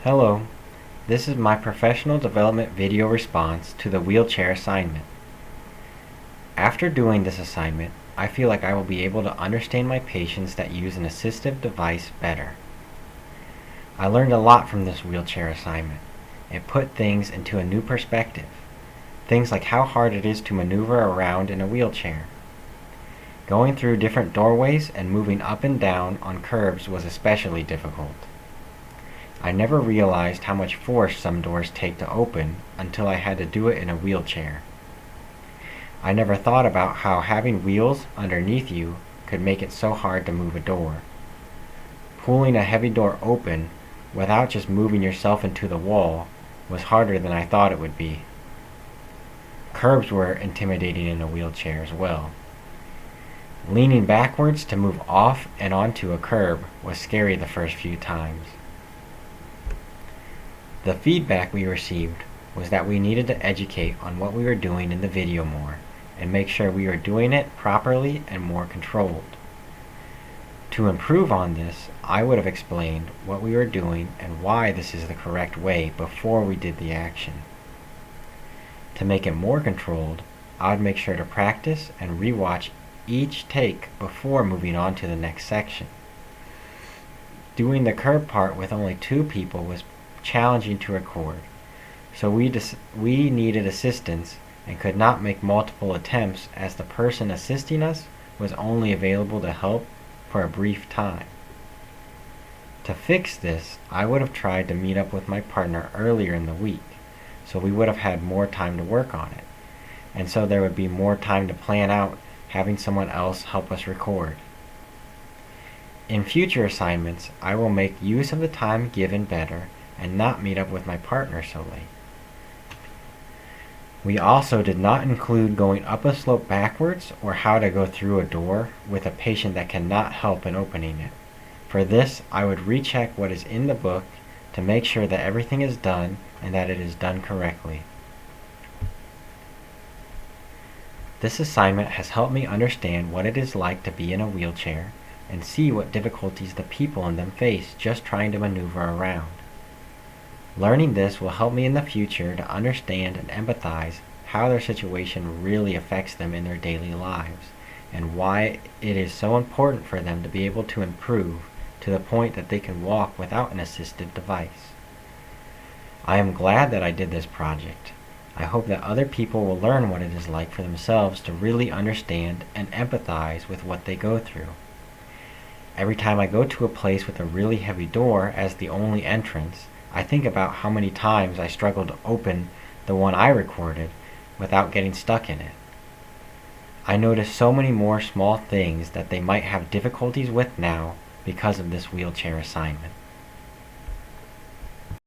Hello, this is my professional development video response to the wheelchair assignment. After doing this assignment, I feel like I will be able to understand my patients that use an assistive device better. I learned a lot from this wheelchair assignment. It put things into a new perspective. Things like how hard it is to maneuver around in a wheelchair. Going through different doorways and moving up and down on curbs was especially difficult. I never realized how much force some doors take to open until I had to do it in a wheelchair. I never thought about how having wheels underneath you could make it so hard to move a door. Pulling a heavy door open without just moving yourself into the wall was harder than I thought it would be. Curbs were intimidating in a wheelchair as well. Leaning backwards to move off and onto a curb was scary the first few times. The feedback we received was that we needed to educate on what we were doing in the video more and make sure we were doing it properly and more controlled. To improve on this, I would have explained what we were doing and why this is the correct way before we did the action. To make it more controlled, I would make sure to practice and rewatch each take before moving on to the next section. Doing the curb part with only 2 people was challenging to record, so we needed assistance and could not make multiple attempts as the person assisting us was only available to help for a brief time. To fix this, I would have tried to meet up with my partner earlier in the week, so we would have had more time to work on it, and so there would be more time to plan out having someone else help us record. In future assignments, I will make use of the time given better and not meet up with my partner so late. We also did not include going up a slope backwards or how to go through a door with a patient that cannot help in opening it. For this, I would recheck what is in the book to make sure that everything is done and that it is done correctly. This assignment has helped me understand what it is like to be in a wheelchair and see what difficulties the people in them face just trying to maneuver around. Learning this will help me in the future to understand and empathize how their situation really affects them in their daily lives and why it is so important for them to be able to improve to the point that they can walk without an assistive device. I am glad that I did this project. I hope that other people will learn what it is like for themselves to really understand and empathize with what they go through. Every time I go to a place with a really heavy door as the only entrance, I think about how many times I struggled to open the one I recorded without getting stuck in it. I notice so many more small things that they might have difficulties with now because of this wheelchair assignment.